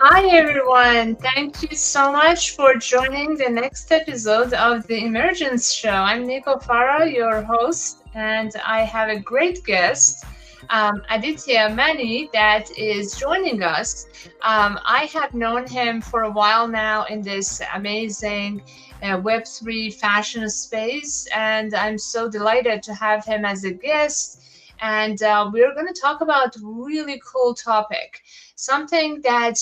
Hi everyone, thank you so much for joining the next episode of the Immergence Show. I'm Nico Farah, your host, and I have a great guest, Aditya Mani, that is joining us. I have known him for a while now in this amazing Web3 fashion space, and I'm so delighted to have him as a guest. And we're going to talk about really cool topic, something that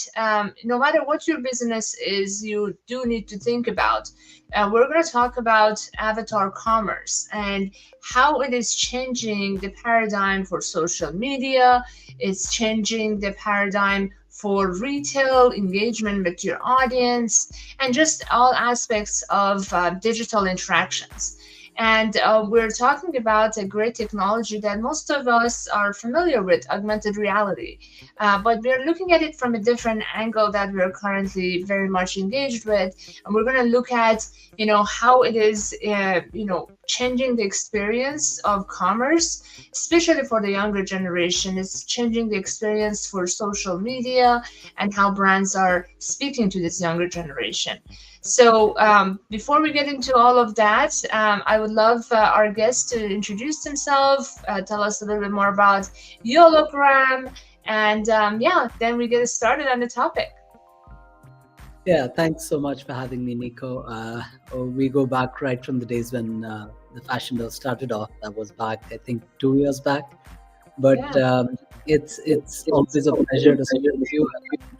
no matter what your business is, you do need to think about. We're going to talk about avatar commerce and how it is changing the paradigm for social media. It's changing the paradigm for retail engagement with your audience and just all aspects of digital interactions. And we're talking about a great technology that most of us are familiar with, augmented reality. But we're looking at it from a different angle that we're currently very much engaged with. And we're going to look at, how it is, changing the experience of commerce, especially for the younger generation. It's changing the experience for social media and how brands are speaking to this younger generation. So before we get into all of that, I would love our guest to introduce himself, tell us a little bit more about YOLOgram, and then we get started on the topic. Yeah, thanks so much for having me, Nico. We go back right from the days when the fashion world started off. That was back, I think, 2 years back. But Yeah. it's always a pleasure to speak with you.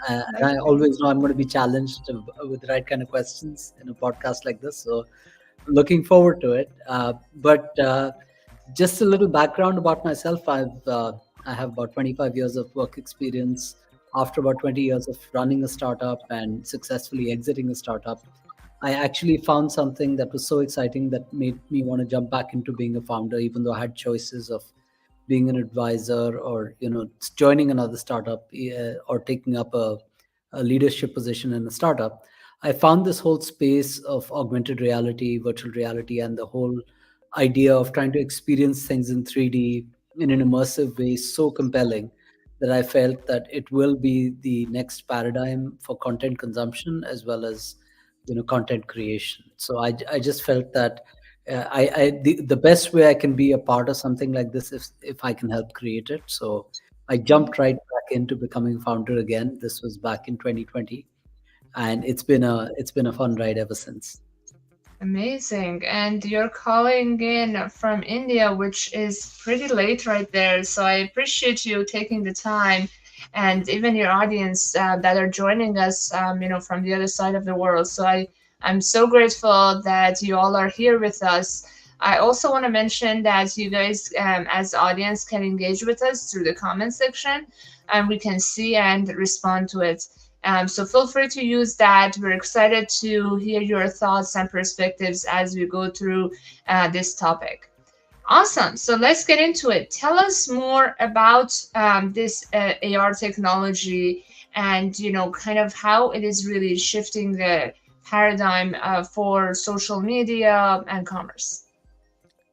And I always know I'm going to be challenged with the right kind of questions in a podcast like this. So looking forward to it. But just a little background about myself. I have about 25 years of work experience. After about 20 years of running a startup and successfully exiting a startup, I actually found something that was so exciting that made me want to jump back into being a founder, even though I had choices of being an advisor or joining another startup or taking up a leadership position in a startup. I found this whole space of augmented reality, virtual reality, and the whole idea of trying to experience things in 3D in an immersive way so compelling that I felt that it will be the next paradigm for content consumption as well as content creation. So I just felt that the best way I can be a part of something like this if I can help create it. So I jumped right back into becoming a founder again. This was back in 2020, and it's been a fun ride ever since. Amazing. And you're calling in from India, which is pretty late right there. So I appreciate you taking the time and even your audience that are joining us, from the other side of the world. So I'm so grateful that you all are here with us. I also want to mention that you guys, as audience, can engage with us through the comment section and we can see and respond to it. So feel free to use that. We're excited to hear your thoughts and perspectives as we go through this topic. Awesome. So let's get into it. Tell us more about this AR technology and, kind of how it is really shifting the paradigm for social media and commerce.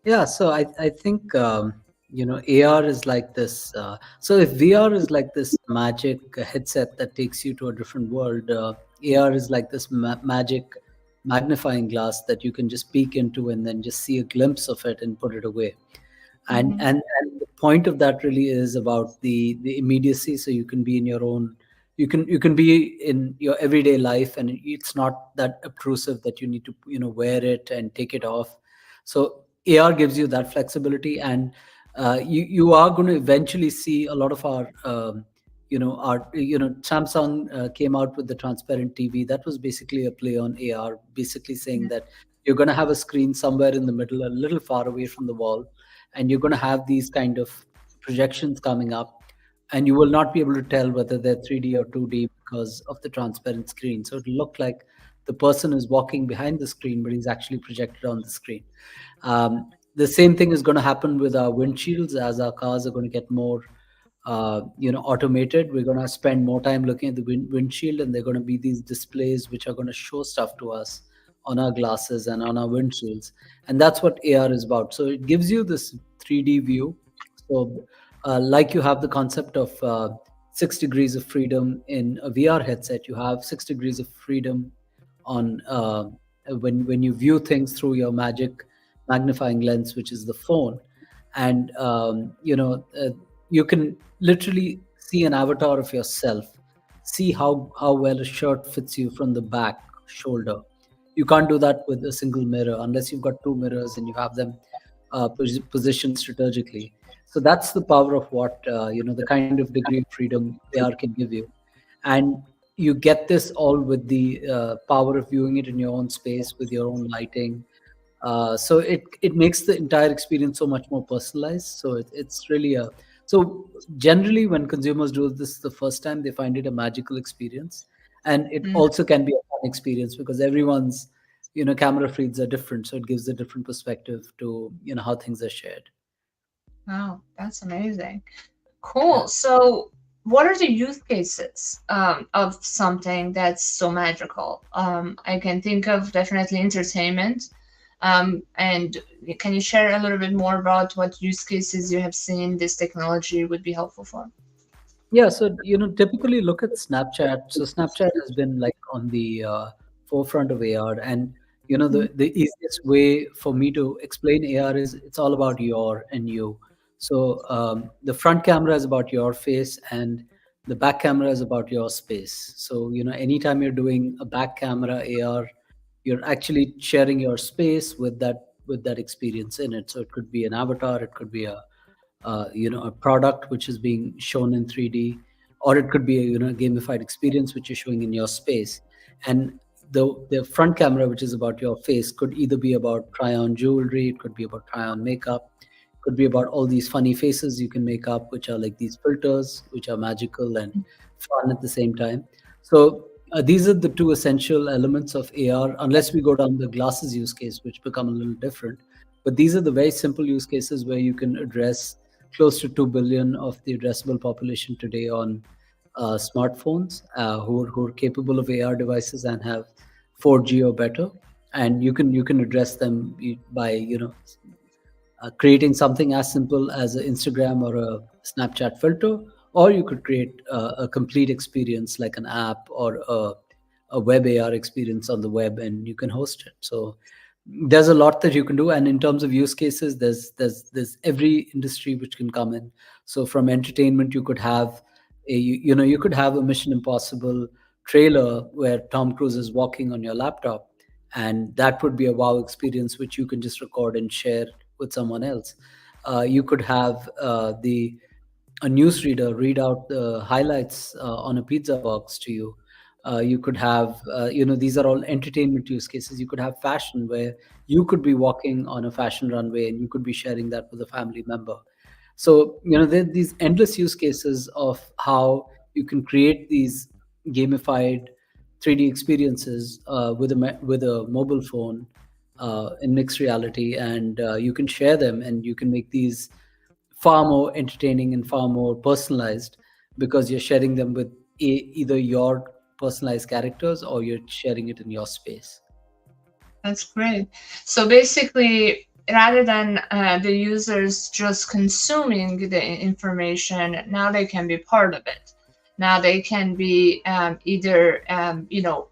Yeah, so I think AR is like this. So if VR is like this magic headset that takes you to a different world, AR is like this magic magnifying glass that you can just peek into and then just see a glimpse of it and put it away. And Mm-hmm. and the point of that really is about the immediacy. So you can be in your own. You can be in your everyday life, and it's not that obtrusive that you need to wear it and take it off. So AR gives you that flexibility, and you are going to eventually see a lot of our Samsung came out with the transparent TV. That was basically a play on AR, basically saying that you're going to have a screen somewhere in the middle, a little far away from the wall, and you're going to have these kind of projections coming up, and you will not be able to tell whether they're 3D or 2D because of the transparent screen. So it'll look like the person is walking behind the screen, but he's actually projected on the screen. The same thing is going to happen with our windshields as our cars are going to get more automated. We're going to spend more time looking at the windshield, and they're going to be these displays which are going to show stuff to us on our glasses and on our windshields. And that's what AR is about. So it gives you this 3D view. So like you have the concept of 6 degrees of freedom in a VR headset. You have 6 degrees of freedom on when you view things through your magic magnifying lens, which is the phone, and you can literally see an avatar of yourself, see how well a shirt fits you from the back shoulder. You can't do that with a single mirror unless you've got two mirrors and you have them positioned strategically. So that's the power of what the kind of degree of freedom AR can give you, and you get this all with the power of viewing it in your own space with your own lighting. So it makes the entire experience so much more personalized. So it's really a so generally when consumers do this the first time, they find it a magical experience, and it Mm. also can be a fun experience because everyone's camera feeds are different, so it gives a different perspective to how things are shared. Wow, that's amazing. Cool. Yeah. So, what are the use cases of something that's so magical? I can think of definitely entertainment. And can you share a little bit more about what use cases you have seen this technology would be helpful for? Yeah, so typically look at Snapchat. So Snapchat has been like on the forefront of AR, and Mhm. the easiest way for me to explain AR is it's all about your and you. So the front camera is about your face, and the back camera is about your space. So anytime you're doing a back camera AR, you're actually sharing your space with that experience in it. So it could be an avatar, it could be a product which is being shown in 3D, or it could be a gamified experience which is showing in your space. And the front camera, which is about your face, could either be about try on jewelry, it could be about try on makeup, it could be about all these funny faces you can make up, which are like these filters which are magical and fun at the same time. So these are the two essential elements of AR, unless we go down the glasses use case, which become a little different. But these are the very simple use cases where you can address close to 2 billion of the addressable population today on smartphones who are capable of AR devices and have 4G or better. And you can address them by creating something as simple as an Instagram or a Snapchat filter, or you could create a complete experience like an app or a web AR experience on the web, and you can host it. So there's a lot that you can do, and in terms of use cases, there's every industry which can come in. So from entertainment, you could have you could have a Mission Impossible trailer where Tom Cruise is walking on your laptop, and that would be a wow experience which you can just record and share with someone else. You could have the a newsreader read out the highlights on a pizza box to you. You could have, these are all entertainment use cases. You could have fashion where you could be walking on a fashion runway and you could be sharing that with a family member. So, there are these endless use cases of how you can create these gamified 3D experiences with a mobile phone in mixed reality, and you can share them and you can make these far more entertaining and far more personalized because you're sharing them with either your personalized characters or you're sharing it in your space. That's great. So basically, rather than the users just consuming the information, now they can be part of it. Now they can be either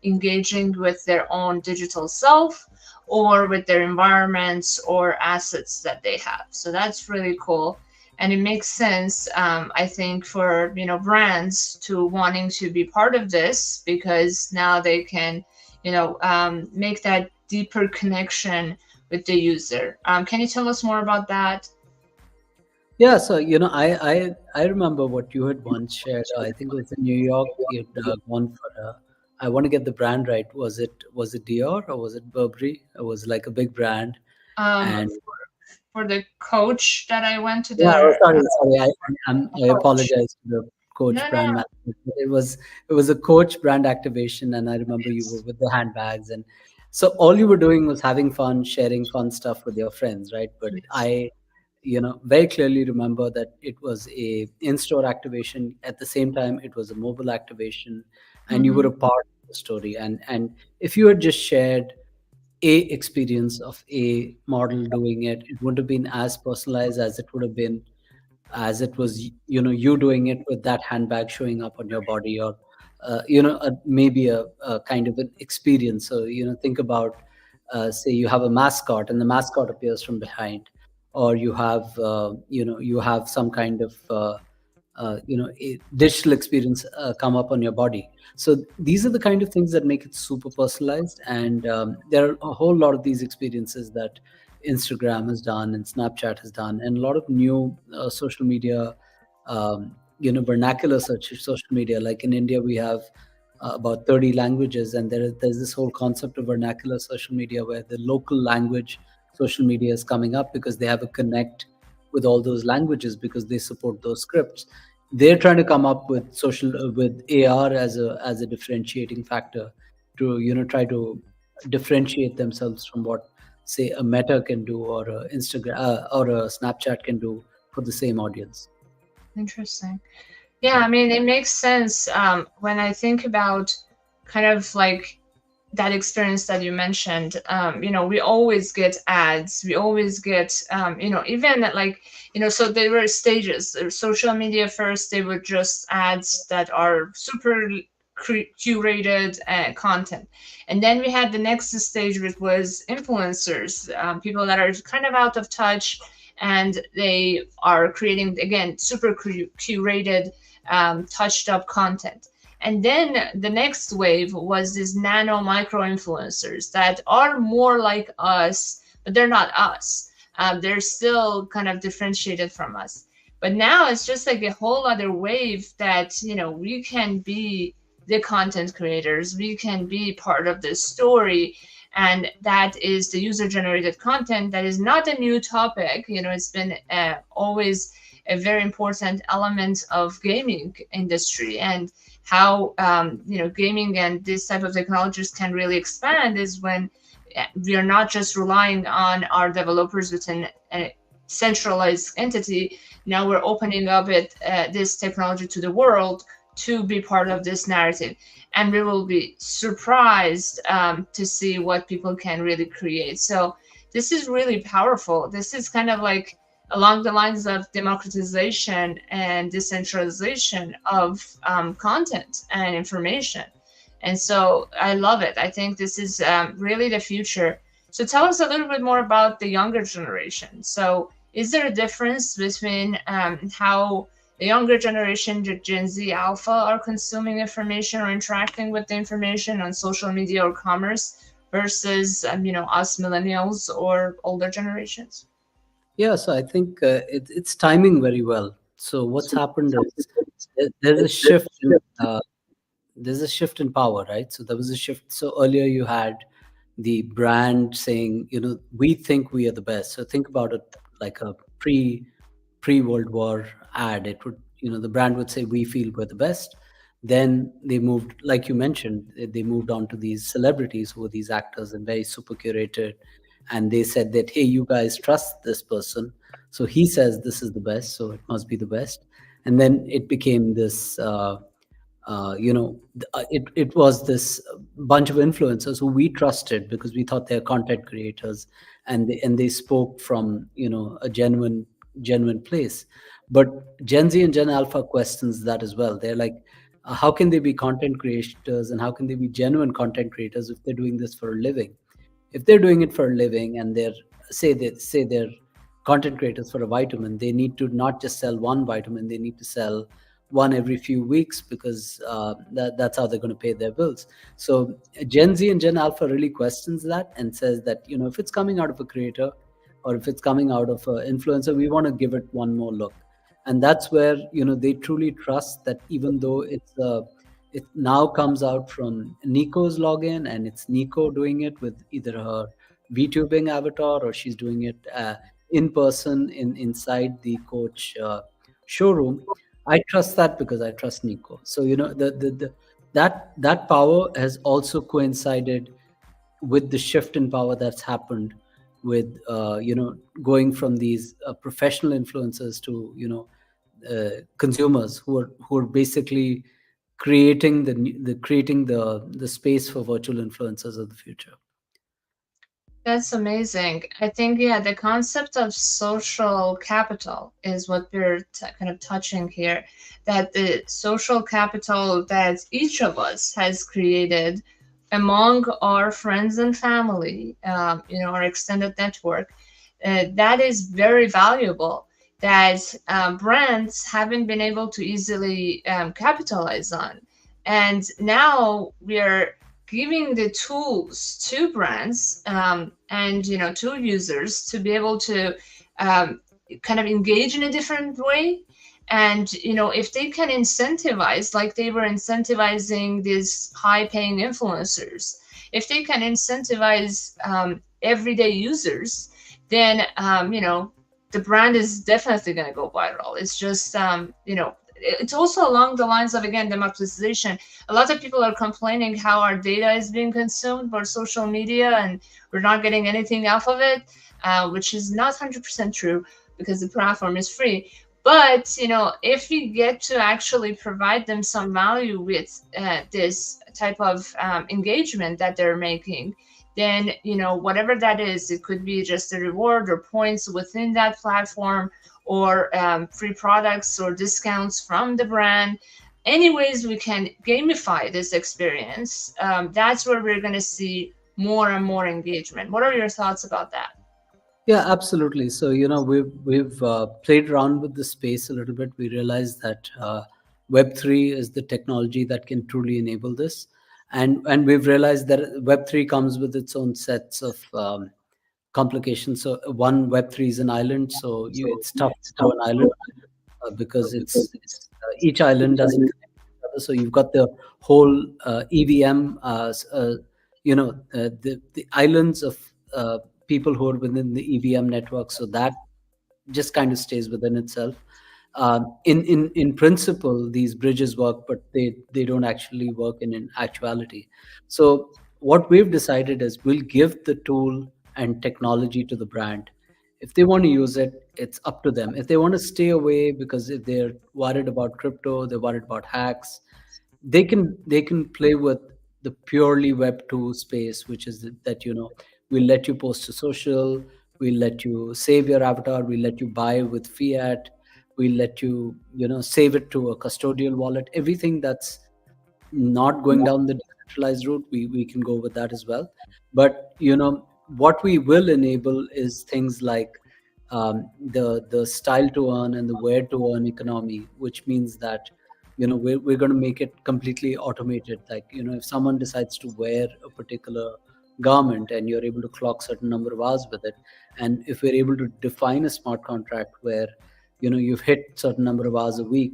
engaging with their own digital self or with their environments or assets that they have. So that's really cool. And it makes sense, I think, for brands to wanting to be part of this because now they can make that deeper connection with the user. Can you tell us more about that? Yeah, so I remember what you had once shared. I think it was in New York. You'd gone for I want to get the brand right. Was it Dior or was it Burberry? It was like a big brand, and For the coach that I went to yeah, their sorry. I coach. apologize to the Coach No, no, brand no. manager. But it was a Coach brand activation, and I remember you were Yes. with the handbags, and so all you were doing was having fun, sharing fun stuff with your friends, right? But Yes. I, very clearly remember that it was a in-store activation. At the same time, it was a mobile activation, and you were Mm-hmm. a part of the story. And if you had just shared a experience of a model doing it, it wouldn't have been as personalized as it would have been as it was, you doing it with that handbag showing up on your body, or maybe a kind of an experience. So think about, say you have a mascot and the mascot appears from behind, or you have some kind of a digital experience come up on your body. So these are the kind of things that make it super personalized, and there are a whole lot of these experiences that Instagram has done and Snapchat has done, and a lot of new social media, vernacular social media. Like in India, we have about 30 languages, and there's this whole concept of vernacular social media where the local language social media is coming up because they have a connect with all those languages because they support those scripts. They're trying to come up with with AR as a differentiating factor to try to differentiate themselves from what, say, a Meta can do, or a Instagram or a Snapchat can do for the same audience. Interesting. Yeah, I mean, it makes sense when I think about kind of like that experience that you mentioned. We always get ads. We always get, even like, so there were stages. Social media first, they were just ads that are super curated content. And then we had the next stage, which was influencers, people that are kind of out of touch, and they are creating, again, super curated, touched up content. And then the next wave was these nano micro influencers that are more like us, but they're not us. They're still kind of differentiated from us. But now it's just like a whole other wave that, we can be the content creators, we can be part of the story. And that is the user generated content. That is not a new topic. It's been always a very important element of gaming industry, and how gaming and this type of technologies can really expand is when we are not just relying on our developers within a centralized entity. Now we're opening up this technology to the world to be part of this narrative, and we will be surprised to see what people can really create. So this is really powerful. This is kind of like along the lines of democratization and decentralization of content and information. And so I love it. I think this is really the future. So tell us a little bit more about the younger generation. So is there a difference between how the younger generation, the Gen Z Alpha, are consuming information or interacting with the information on social media or commerce versus, us millennials or older generations? Yeah, so I think it's timing very well. So what's happened is there's a shift in power, right? So there was a shift. So earlier you had the brand saying, we think we are the best. So think about it like a pre World War ad. It would, the brand would say, we feel we're the best. Then they moved, like you mentioned, they moved on to these celebrities who were these actors and very super curated. And they said that, hey, you guys trust this person. So he says this is the best, so it must be the best. And then it became this it was this bunch of influencers who we trusted because we thought they're content creators, and they spoke from a genuine place. But Gen Z and Gen Alpha questions that as well. They're like, how can they be content creators and how can they be genuine content creators if they're doing this for a living? If they're doing it for a living and they're content creators for a vitamin, they need to not just sell one vitamin, they need to sell one every few weeks because that's how they're going to pay their bills. So Gen Z and Gen Alpha really questions that and says that, if it's coming out of a creator or if it's coming out of an influencer, we want to give it one more look. And that's where, they truly trust that, even though it now comes out from Nico's login and it's Nico doing it with either her VTubing avatar or she's doing it in person inside the coach showroom. I trust that because I trust Nico. So that power has also coincided with the shift in power that's happened with going from these professional influencers to consumers who are basically creating the space for virtual influencers of the future. That's amazing. I think, yeah, the concept of social capital is what we're kind of touching here. That the social capital that each of us has created among our friends and family, our extended network, that is very valuable. That brands haven't been able to easily capitalize on, and now we're giving the tools to brands and to users to be able to um, kind of engage in a different way. And if they can incentivize, like they were incentivizing these high paying influencers, if they can incentivize everyday users, then the brand is definitely going to go viral. It's just it's also along the lines of, again, democratization. A lot of people are complaining how our data is being consumed by social media and we're not getting anything off of it, which is not 100% true because the platform is free. But if we get to actually provide them some value with this type of engagement that they're making, then whatever that is, it could be just a reward or points within that platform, or free products or discounts from the brand. Anyways, we can gamify this experience. That's where we're going to see more and more engagement. What are your thoughts about that? Yeah, absolutely. So we've played around with the space a little bit. We realized that Web3 is the technology that can truly enable this, and we've realized that Web3 comes with its own sets of complications. So one, Web3 is an island, so it's tough to grow an island because it's each island doesn't connect to each other. So you've got the whole EVM, the islands of people who are within the EVM network. So that just kind of stays within itself. In principle, these bridges work, but they don't actually work in actuality. So what we've decided is we'll give the tool and technology to the brand. If they want to use it, it's up to them. If they want to stay away because if they're worried about crypto, they're worried about hacks, they can play with the purely Web2 space, which is that we'll let you post to social, we'll let you save your avatar, we'll let you buy with fiat, we'll let you save it to a custodial wallet. Everything that's not going down the decentralized route, we can go with that as well. But what we will enable is things like the style to earn and the where to earn economy, which means that we're going to make it completely automated. Like if someone decides to wear a particular garment and you're able to clock certain number of hours with it, and if we're able to define a smart contract where you've hit certain number of hours a week,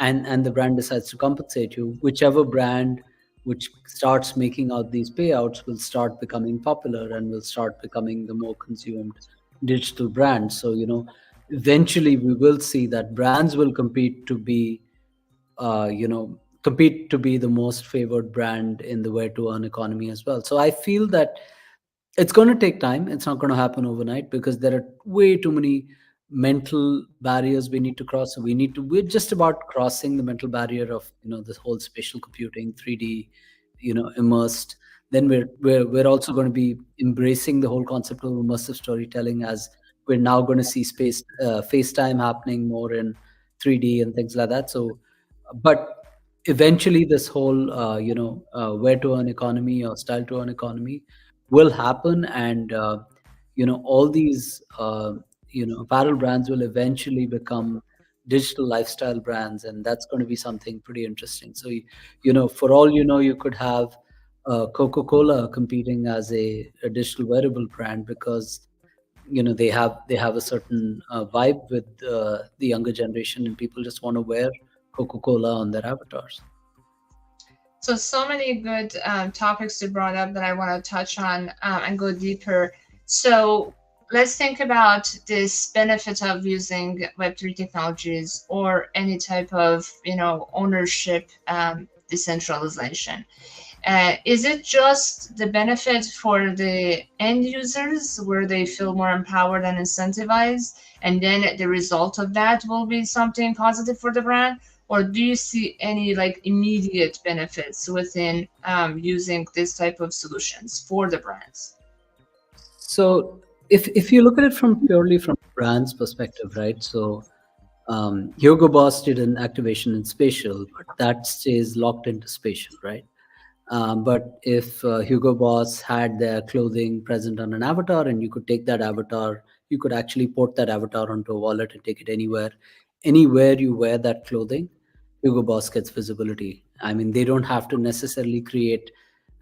and the brand decides to compensate you, whichever brand which starts making out these payouts will start becoming popular and will start becoming the more consumed digital brand. So eventually we will see that brands will compete to be the most favored brand in the where to earn economy as well. So I feel that it's going to take time. It's not going to happen overnight because there are way too many mental barriers we need to cross. So we're just about crossing the mental barrier of this whole spatial computing, 3D, immersed. Then we're also going to be embracing the whole concept of immersive storytelling, as we're now going to see FaceTime happening more in 3D and things like that. So but eventually this whole where to earn economy or style to earn economy will happen, and all these apparel brands will eventually become digital lifestyle brands, and that's going to be something pretty interesting. So for all you could have Coca-Cola competing as a digital wearable brand because they have a certain vibe with the younger generation, and people just want to wear Coca-Cola on their avatars. So many good topics you brought up that I want to touch on and go deeper. So let's think about this benefit of using Web3 technologies or any type of ownership decentralization. Is it just the benefit for the end users where they feel more empowered and incentivized, and then the result of that will be something positive for the brand? Or do you see any like immediate benefits within using this type of solutions for the brands? So if you look at it from purely from brand's perspective, right? So Hugo Boss did an activation in spatial, but that stays locked into spatial, right? But if Hugo Boss had their clothing present on an avatar, and you could take that avatar, you could actually port that avatar onto a wallet and take it anywhere. Anywhere you wear that clothing, Hugo Boss gets visibility. I mean, they don't have to necessarily create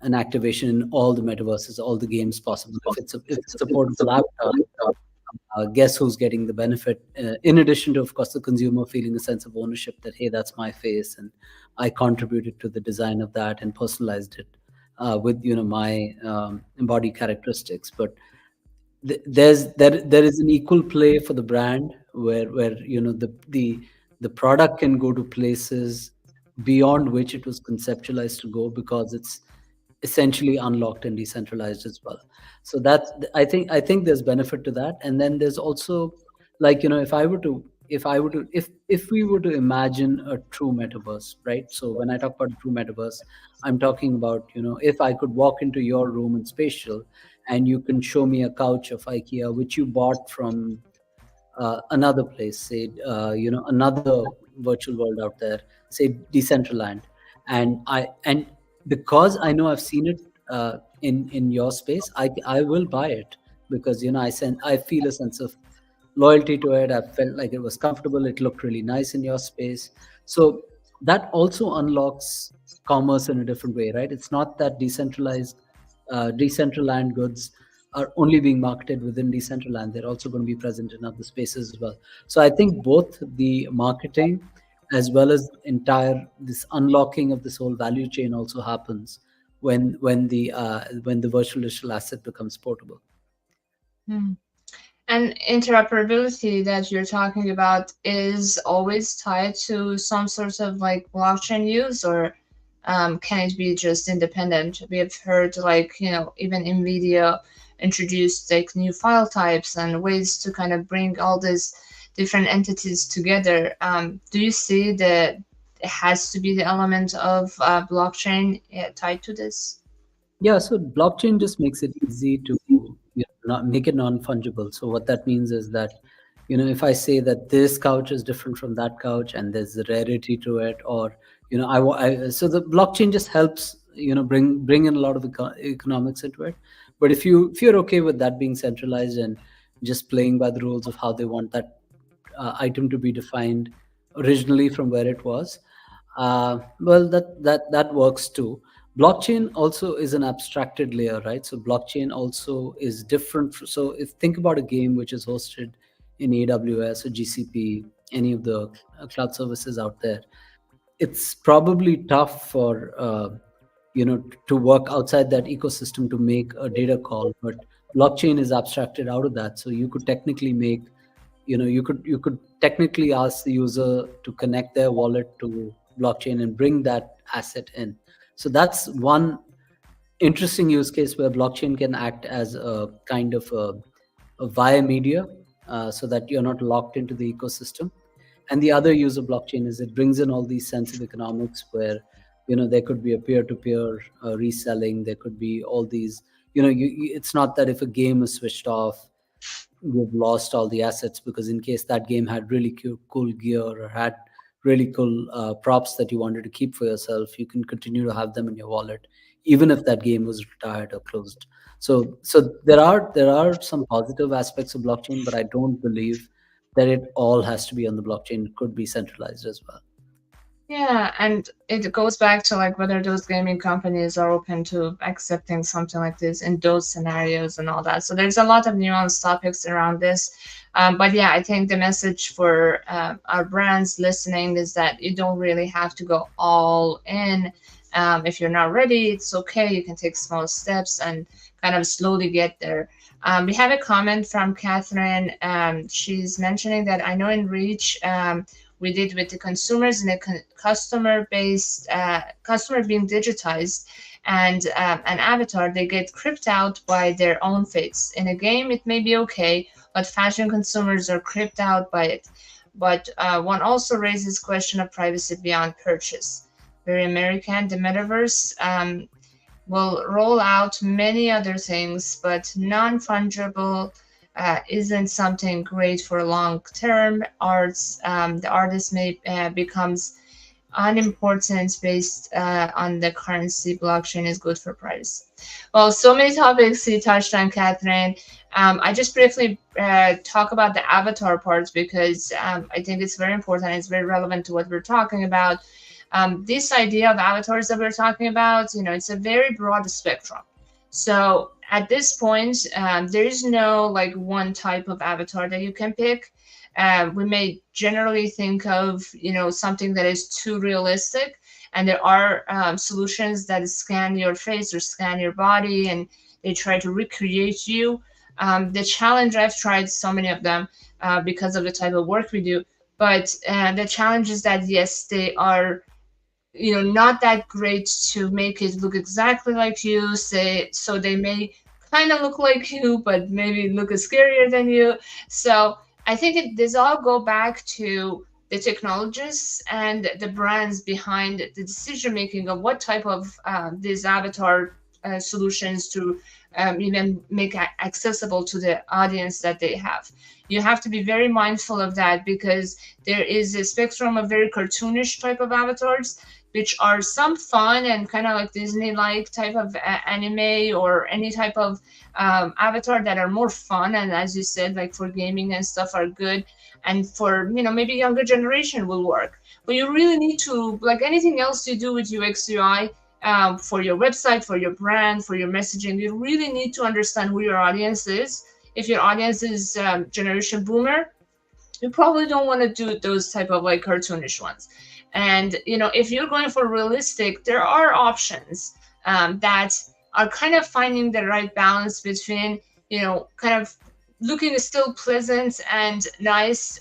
an activation in all the metaverses, all the games possible. If it's a portable avatar, guess who's getting the benefit? In addition to, of course, the consumer feeling a sense of ownership that, hey, that's my face, and I contributed to the design of that and personalized it with my body characteristics. But there is an equal play for the brand where the product can go to places beyond which it was conceptualized to go, because it's essentially unlocked and decentralized as well. So that's, I think there's benefit to that. And then there's also, like, if we were to imagine a true metaverse, right? So when I talk about a true metaverse, I'm talking about, if I could walk into your room in spatial, and you can show me a couch of IKEA which you bought from another place, say, another virtual world out there, say Decentraland, and because I know I've seen it in your space, I will buy it, because I feel a sense of loyalty to it. I felt like it was comfortable. It looked really nice in your space. So that also unlocks commerce in a different way, right? It's not that Decentraland goods are only being marketed within Decentraland. They're also going to be present in other spaces as well. So I think both the marketing as well as entire this unlocking of this whole value chain also happens when the virtual digital asset becomes portable. Hmm. And interoperability that you're talking about is always tied to some sort of like blockchain use, or can it be just independent? We have heard like, even NVIDIA introduced like new file types and ways to kind of bring all these different entities together. Do you see that it has to be the element of blockchain tied to this? Yeah, so blockchain just makes it easy to not make it non-fungible. So what that means is that, if I say that this couch is different from that couch and there's a rarity to it, or so the blockchain just helps bring in a lot of economics into it. But if you're okay with that being centralized and just playing by the rules of how they want that item to be defined originally from where it was, well, that works too. Blockchain also is an abstracted layer, right? So blockchain also is different. So if think about a game which is hosted in AWS or GCP, any of the cloud services out there, it's probably tough for to work outside that ecosystem to make a data call. But blockchain is abstracted out of that, so you could technically make you could technically ask the user to connect their wallet to blockchain and bring that asset in. So that's one interesting use case where blockchain can act as a kind of a via media, so that you're not locked into the ecosystem. And the other use of blockchain is it brings in all these sense of economics where there could be a peer-to-peer reselling. There could be all these, it's not that if a game is switched off, you've lost all the assets, because in case that game had really cool gear or had really cool props that you wanted to keep for yourself, you can continue to have them in your wallet even if that game was retired or closed. So there are some positive aspects of blockchain, but I don't believe that it all has to be on the blockchain. It could be centralized as well. Yeah, and it goes back to like whether those gaming companies are open to accepting something like this in those scenarios and all that. So there's a lot of nuanced topics around this. But yeah, I think the message for our brands listening is that you don't really have to go all in. If you're not ready, it's okay. You can take small steps and kind of slowly get there. We have a comment from Catherine. She's mentioning that I know in Reach, we did with the consumers and a customer being digitized, and an avatar, they get creeped out by their own face. In a game it may be okay, but fashion consumers are creeped out by it. But one also raises question of privacy beyond purchase. Very American, the metaverse, will roll out many other things, but non-fungible isn't something great for long term arts. The artist may becomes unimportant based on the currency. Blockchain is good for price. Well, so many topics you touched on, Catherine. I just briefly talk about the avatar parts because I think it's very important. It's very relevant to what we're talking about. This idea of avatars that we're talking about, it's a very broad spectrum. So at this point, there is no like one type of avatar that you can pick. We may generally think of something that is too realistic, and there are solutions that scan your face or scan your body, and they try to recreate you. The challenge, I've tried so many of them because of the type of work we do, but the challenge is that yes, they are not that great to make it look exactly like you. Say, so they may kind of look like you, but maybe look scarier than you. So I think this all go back to the technologists and the brands behind the decision making of what type of these avatar solutions to even make accessible to the audience that they have. You have to be very mindful of that because there is a spectrum of very cartoonish type of avatars, which are some fun and kind of like Disney-like type of anime or any type of avatar that are more fun, and as you said, like for gaming and stuff are good, and for maybe younger generation will work. But you really need to, like anything else you do with UX UI, for your website, for your brand, for your messaging, you really need to understand who your audience is. If your audience is generation boomer, you probably don't want to do those type of like cartoonish ones. And if you're going for realistic, there are options that are kind of finding the right balance between kind of looking still pleasant and nice,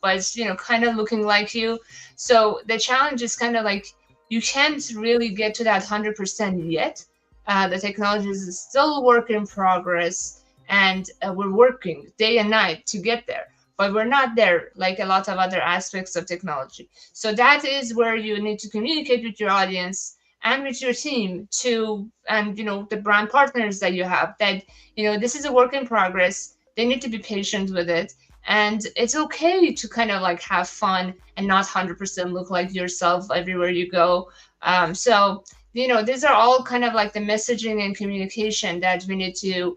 but kind of looking like you. So the challenge is kind of like you can't really get to that 100% yet. The technology is still a work in progress, and we're working day and night to get there, but we're not there like a lot of other aspects of technology. So that is where you need to communicate with your audience and with your team to, and the brand partners that you have, that this is a work in progress. They need to be patient with it, and it's okay to kind of like have fun and not 100% look like yourself everywhere you go. So these are all kind of like the messaging and communication that we need to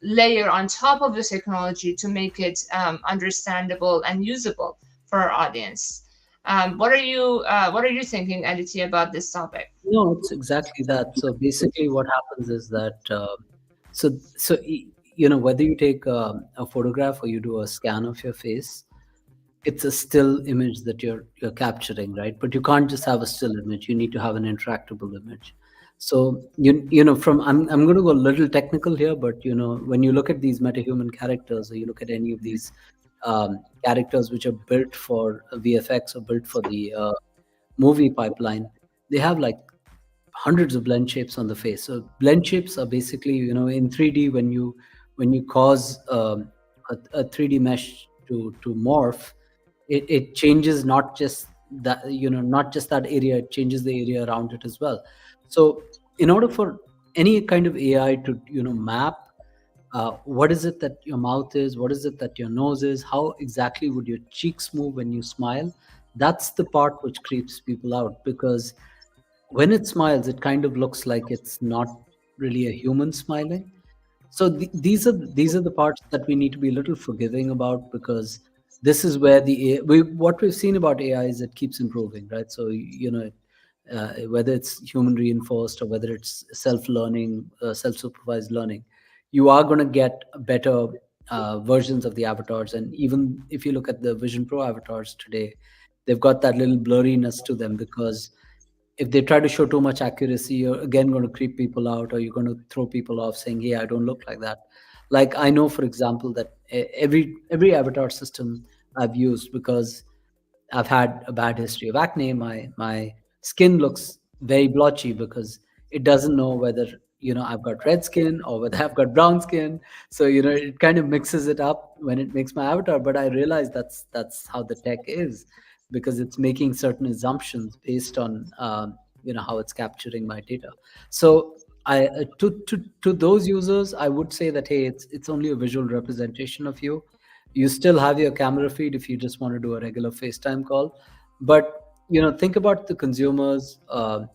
layer on top of the technology to make it understandable and usable for our audience. What are you thinking, Aditya, about this topic? No, it's exactly that. So basically, what happens is that whether you take a photograph or you do a scan of your face, it's a still image that you're capturing, right? But you can't just have a still image. You need to have an interactable image. So from I'm going to go a little technical here, but when you look at these metahuman characters, or you look at any of these characters which are built for VFX or built for the movie pipeline, they have like hundreds of blend shapes on the face. So blend shapes are basically, in 3D, when you cause a 3D mesh to morph, it changes not just that area, it changes the area around it as well. So in order for any kind of AI to map what is it that your mouth is, what is it that your nose is, how exactly would your cheeks move when you smile, that's the part which creeps people out, because when it smiles, it kind of looks like it's not really a human smiling. So these are the parts that we need to be a little forgiving about, because this is where what we've seen about AI is it keeps improving, right? So whether it's human reinforced or whether it's self-learning, self-supervised learning, you are going to get better versions of the avatars. And even if you look at the Vision Pro avatars today, they've got that little blurriness to them, because if they try to show too much accuracy, you're again going to creep people out, or you're going to throw people off saying, hey, I don't look like that. Like, I know, for example, that every avatar system I've used, because I've had a bad history of acne, my skin looks very blotchy, because it doesn't know whether I've got red skin or whether I've got brown skin. So it kind of mixes it up when it makes my avatar. But I realize that's how the tech is, because it's making certain assumptions based on how it's capturing my data. So To those users, I would say that, hey, it's only a visual representation of you. You still have your camera feed if you just want to do a regular FaceTime call. But think about the consumers who are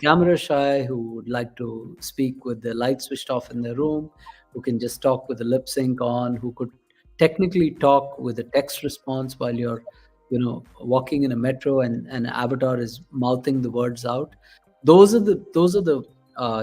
camera shy, who would like to speak with the light switched off in their room, who can just talk with the lip sync on, who could technically talk with a text response while you're walking in a metro and an avatar is mouthing the words out. Those are the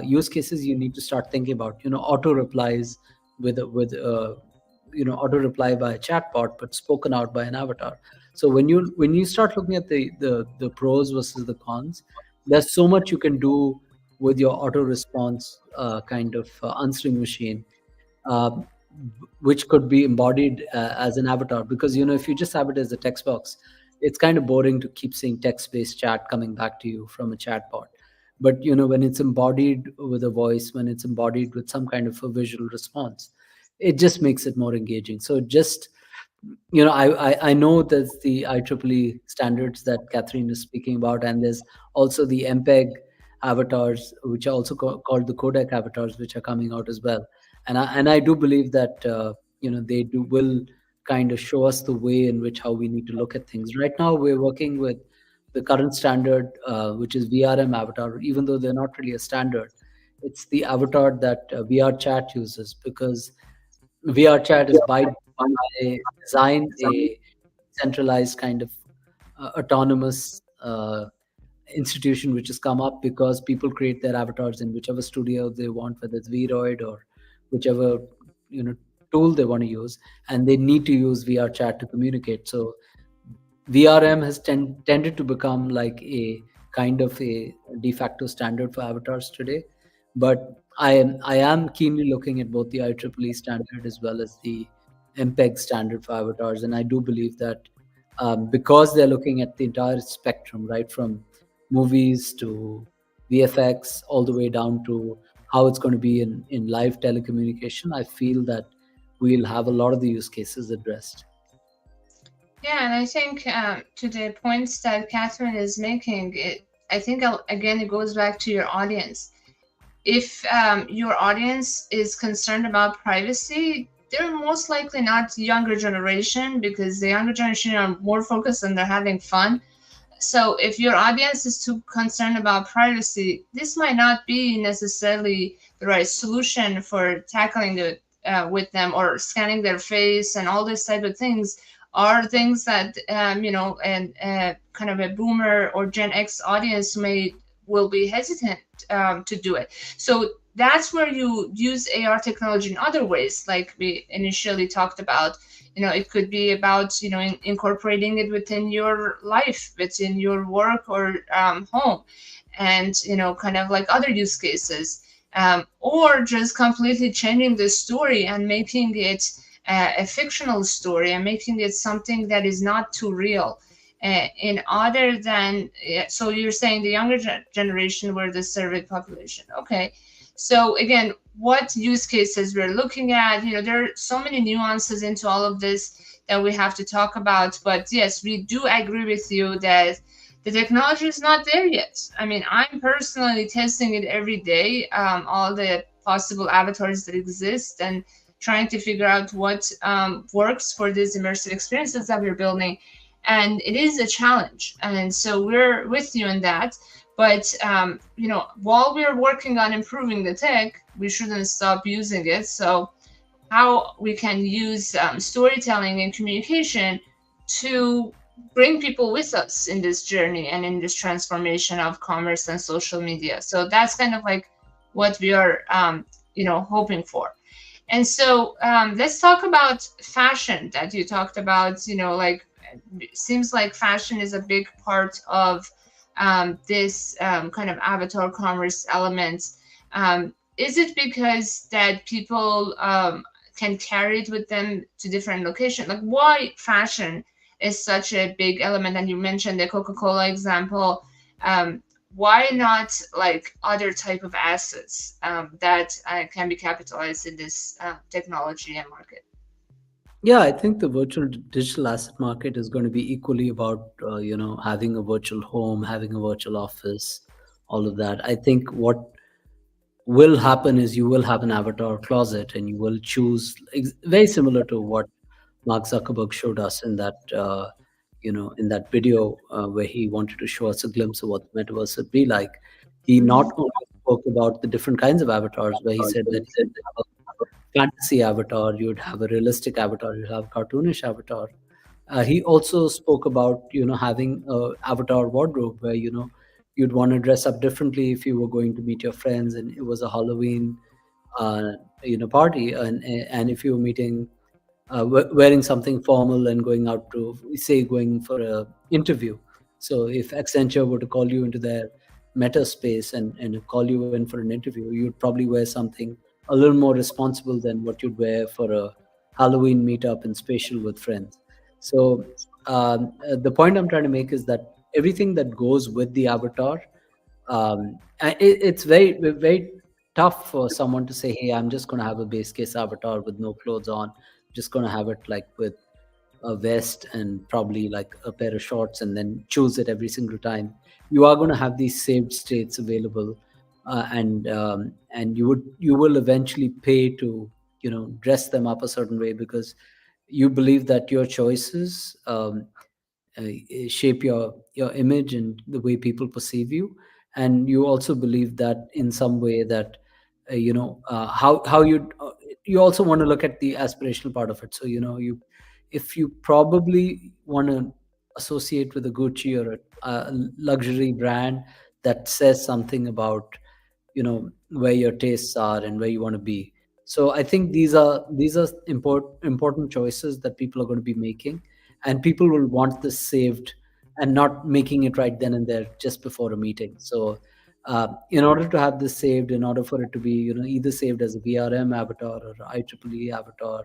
use cases you need to start thinking about. Auto replies with auto reply by a chatbot, but spoken out by an avatar. So when you start looking at the pros versus the cons, there's so much you can do with your auto response kind of answering machine, um, which could be embodied as an avatar. Because if you just have it as a text box, it's kind of boring to keep seeing text-based chat coming back to you from a chatbot. But when it's embodied with a voice, when it's embodied with some kind of a visual response, it just makes it more engaging. So just I know there's the IEEE standards that Catherine is speaking about, and there's also the MPEG avatars, which are also called the codec avatars, which are coming out as well. And I do believe that they do will kind of show us the way in which how we need to look at things. Right now, we're working with the current standard, which is VRM avatar. Even though they're not really a standard, it's the avatar that VR chat uses, because VR chat is by design a centralized kind of autonomous institution which has come up because people create their avatars in whichever studio they want, whether it's Vroid or whichever you know tool they want to use, and they need to use VR chat to communicate. So VRM has tended to become like a kind of a de facto standard for avatars today. But I am keenly looking at both the IEEE standard as well as the MPEG standard for avatars, and I do believe that because they're looking at the entire spectrum, right from movies to VFX, all the way down to how it's going to be in live telecommunication, I feel that we'll have a lot of the use cases addressed. Yeah, and I think to the points that Catherine is making, I think again it goes back to your audience. If your audience is concerned about privacy, they're most likely not younger generation, because the younger generation are more focused on they're having fun. So if your audience is too concerned about privacy, this might not be necessarily the right solution for tackling it with them, or scanning their face and all this type of things are things that and kind of a boomer or Gen X audience will be hesitant to do it. So that's where you use AR technology in other ways, like we initially talked about. It could be about incorporating it within your life, within your work or home, and kind of like other use cases, or just completely changing the story and making it a fictional story, and making it something that is not too real. In other than So you're saying the younger generation were the surveyed population. Okay, so again, what use cases we're looking at? There are so many nuances into all of this that we have to talk about. But yes, we do agree with you that the technology is not there yet. I mean, I'm personally testing it every day, all the possible avatars that exist, and trying to figure out what works for these immersive experiences that we're building. And it is a challenge. And so we're with you in that. But while we're working on improving the tech, we shouldn't stop using it. So how we can use storytelling and communication to bring people with us in this journey and in this transformation of commerce and social media. So that's kind of like what we are hoping for. And so let's talk about fashion that you talked about. It seems like fashion is a big part of this kind of avatar commerce element. Is it because that people can carry it with them to different locations? Like, why fashion is such a big element? And you mentioned the Coca-Cola example. Why not like other type of assets that can be capitalized in this technology and market? Yeah, I think the virtual digital asset market is going to be equally about having a virtual home, having a virtual office, all of that. I think will happen is you will have an avatar closet and you will choose very similar to what Mark Zuckerberg showed us in that in that video where he wanted to show us a glimpse of what the metaverse would be like. He not only spoke about the different kinds of avatars, where he said that you would have a fantasy avatar, you'd have a realistic avatar, you'd have a cartoonish avatar. He also spoke about having a avatar wardrobe where you'd want to dress up differently if you were going to meet your friends and it was a Halloween uh, party, and if you were meeting wearing something formal and going out to say going for a interview. So if Accenture were to call you into their meta space and call you in for an interview, you'd probably wear something a little more responsible than what you'd wear for a Halloween meetup in spatial with friends. So the point I'm trying to make is that everything that goes with the avatar, it's very tough for someone to say, hey, I'm just going to have a base case avatar with no clothes on, just going to have it like with a vest and probably like a pair of shorts and then choose it every single time. You are going to have these saved states available, and you will eventually pay to dress them up a certain way because you believe that your choices shape your image and the way people perceive you, and you also believe that in some way that how you also want to look at the aspirational part of it. So you if you probably want to associate with a Gucci or a luxury brand that says something about where your tastes are and where you want to be. So I think these are important choices that people are going to be making, and people will want this saved and not making it right then and there just before a meeting. So in order to have this saved, in order for it to be either saved as a VRM avatar or IEEE avatar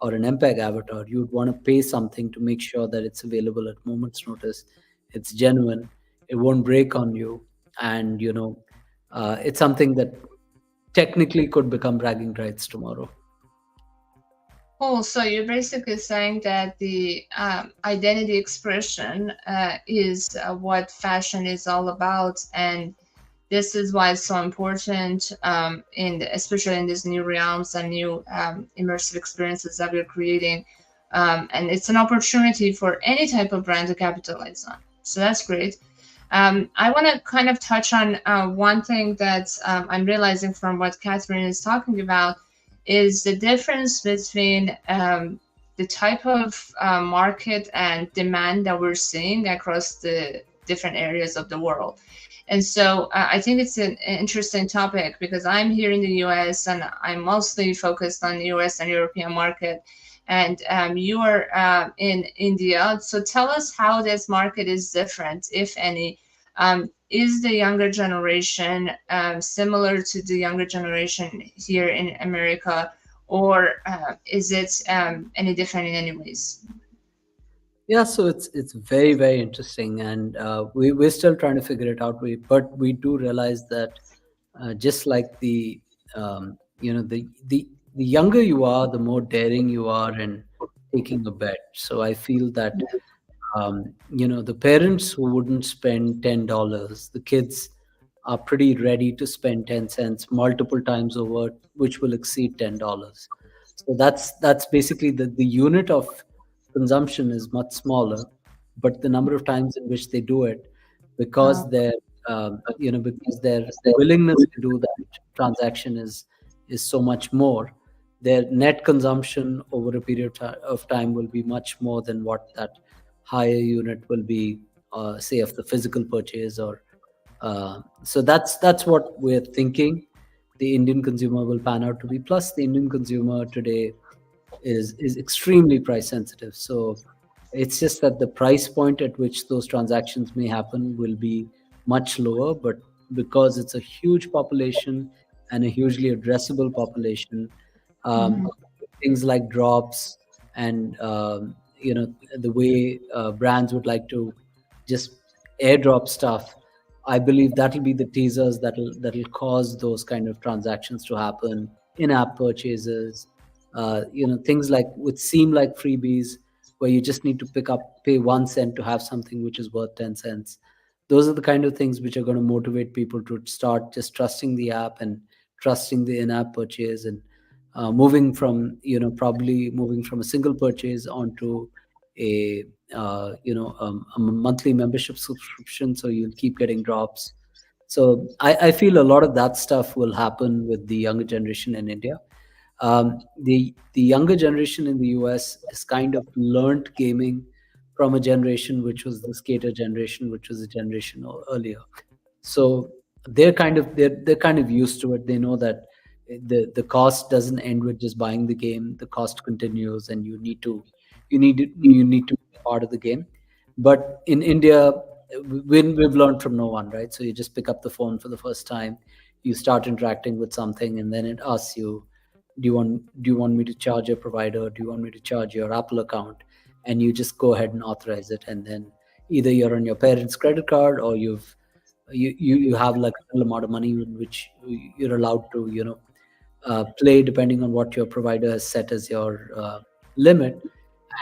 or an MPEG avatar, you'd want to pay something to make sure that it's available at moment's notice, it's genuine, it won't break on you, and it's something that technically could become bragging rights tomorrow. Oh, so you're basically saying that the identity expression is what fashion is all about, and this is why it's so important, especially in these new realms and new immersive experiences that we're creating. And it's an opportunity for any type of brand to capitalize on. So that's great. I want to kind of touch on one thing that I'm realizing from what Catherine is talking about is the difference between the type of market and demand that we're seeing across the different areas of the world. And so I think it's an interesting topic because I'm here in the US and I'm mostly focused on the US and European market. And you are in India. So tell us how this market is different, if any. Is the younger generation similar to the younger generation here in America, or is it any different in any ways? Yeah, so it's very interesting, and we're still trying to figure it out. But we do realize that just like the younger you are, the more daring you are in taking a bet. So I feel that the parents who wouldn't spend $10, the kids are pretty ready to spend 10 cents multiple times over, which will exceed $10. So that's basically the unit of consumption is much smaller, but the number of times in which they do it, because because their willingness to do that transaction is so much more, their net consumption over a period of time will be much more than what that higher unit will be, say, of the physical purchase. Or so that's what we're thinking the Indian consumer will pan out to be. Plus, the Indian consumer today is extremely price sensitive. So it's just that the price point at which those transactions may happen will be much lower, but because it's a huge population and a hugely addressable population, um, Mhm. things like drops and the way brands would like to just airdrop stuff, I believe that'll be the teasers that'll cause those kind of transactions to happen, in-app purchases, things like which seem like freebies, where you just need to pay 1 cent to have something which is worth 10 cents. Those are the kind of things which are going to motivate people to start just trusting the app and trusting the in-app purchase, and moving from, probably moving from a single purchase onto a a monthly membership subscription, so you'll keep getting drops. So I feel a lot of that stuff will happen with the younger generation in India. The younger generation in the US is kind of learned gaming from a generation which was the skater generation, which was a generation earlier. So they're kind of used to it. They know that the cost doesn't end with just buying the game. The cost continues, and you need to be part of the game. But in India, we've learned from no one, right? So you just pick up the phone for the first time, you start interacting with something, and then it asks you, do you want me to charge your provider? Do you want me to charge your Apple account? And you just go ahead and authorize it, and then either you're on your parents' credit card, or you have like a little amount of money in which you're allowed to play, depending on what your provider has set as your limit.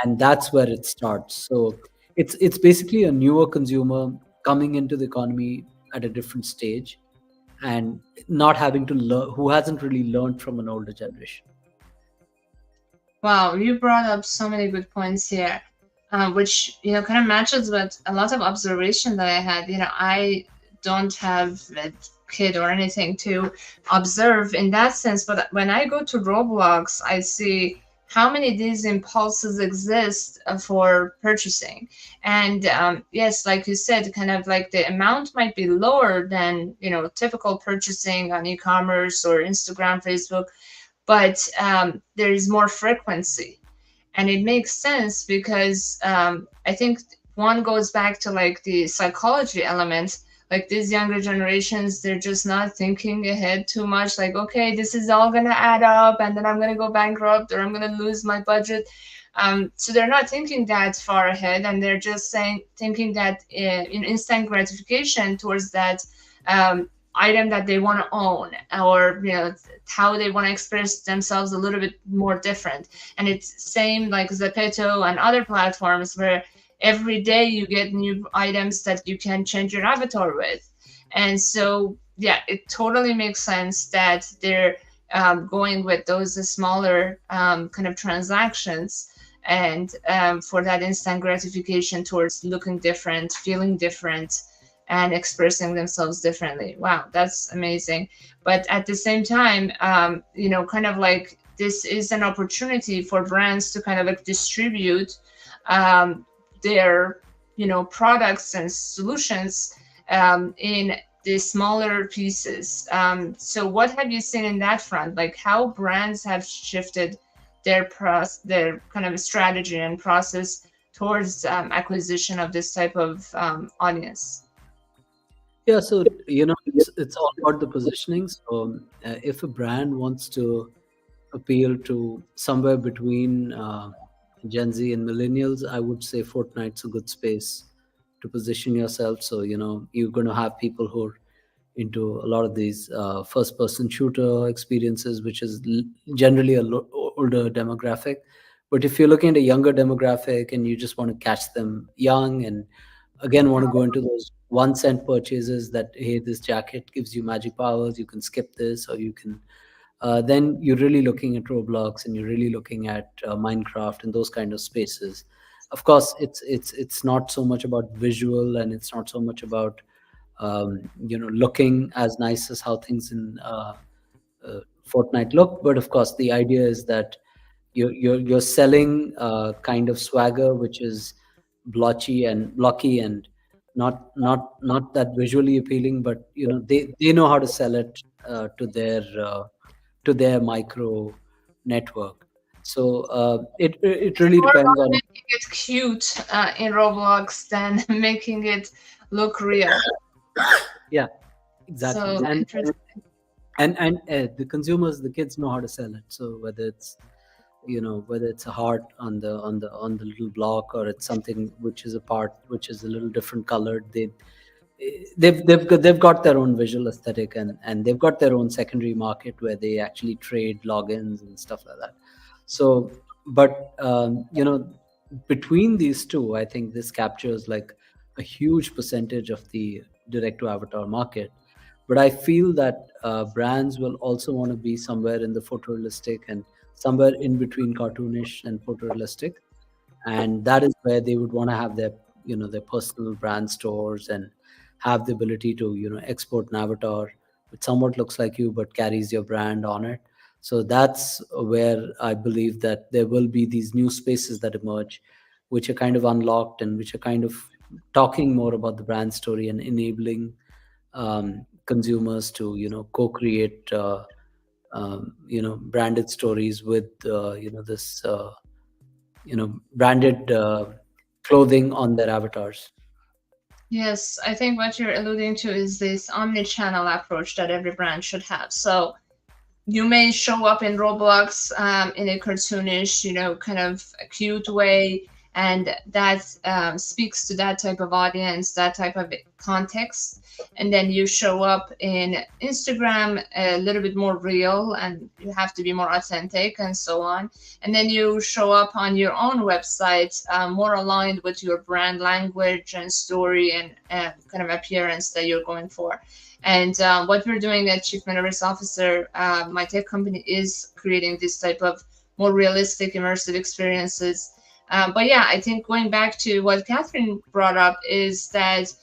And that's where it starts. So it's basically a newer consumer coming into the economy at a different stage, and not having to learn, who hasn't really learned from an older generation. Wow, you brought up so many good points here, which kind of matches with a lot of observation that I had. I don't have a kid or anything to observe in that sense, but when I go to Roblox, I see how many of these impulses exist for purchasing. And yes, like you said, kind of like the amount might be lower than typical purchasing on e-commerce or Instagram, Facebook, but there is more frequency, and it makes sense because I think one goes back to like the psychology element. Like these younger generations, they're just not thinking ahead too much. Like, okay, this is all gonna add up, and then I'm gonna go bankrupt, or I'm gonna lose my budget. So they're not thinking that far ahead, and they're just thinking that in instant gratification towards that item that they want to own, or how they want to express themselves a little bit more different. And it's same like Zepeto and other platforms, where every day you get new items that you can change your avatar with. And so yeah, it totally makes sense that they're going with those smaller kind of transactions, and for that instant gratification towards looking different, feeling different, and expressing themselves differently. Wow, that's amazing. But at the same time, kind of like this is an opportunity for brands to kind of like distribute their, products and solutions in the smaller pieces. So what have you seen in that front? Like how brands have shifted their kind of strategy and process towards acquisition of this type of audience? Yeah, so it's all about the positioning. So if a brand wants to appeal to somewhere between Gen Z and millennials, I would say Fortnite's a good space to position yourself. So you're going to have people who are into a lot of these first-person shooter experiences, which is generally a older demographic. But if you're looking at a younger demographic and you just want to catch them young, and again want to go into those 1 cent purchases, that hey, this jacket gives you magic powers, you can skip this, or you can then you're really looking at Roblox, and you're really looking at Minecraft and those kind of spaces. Of course, it's not so much about visual, and it's not so much about looking as nice as how things in Fortnite look. But of course, the idea is that you're selling kind of swagger which is blotchy and blocky, and not that visually appealing, but they know how to sell it to their micro network. So it really More depends about on. making it cute in Roblox than making it look real. Yeah, exactly. So interesting. And the consumers, the kids know how to sell it. So whether it's a heart on the little block, or it's something which is a part which is a little different colored, they've got their own visual aesthetic, and they've got their own secondary market where they actually trade logins and stuff like that. So but between these two, I think this captures like a huge percentage of the direct to avatar market. But I feel that brands will also want to be somewhere in the photorealistic and somewhere in between cartoonish and photorealistic, and that is where they would want to have their, their personal brand stores, and have the ability to, export an avatar which somewhat looks like you but carries your brand on it. So that's where I believe that there will be these new spaces that emerge, which are kind of unlocked and which are kind of talking more about the brand story and enabling consumers to, co-create branded stories with this branded clothing on their avatars. Yes, I think what you're alluding to is this omni-channel approach that every brand should have. So you may show up in Roblox in a cartoonish, kind of a cute way, and that speaks to that type of audience, that type of context. And then you show up in Instagram a little bit more real, and you have to be more authentic, and so on. And then you show up on your own website, more aligned with your brand language and story and kind of appearance that you're going for. And what we're doing at Chief Metaverse Officer, my tech company, is creating this type of more realistic, immersive experiences. But yeah, I think going back to what Catherine brought up is that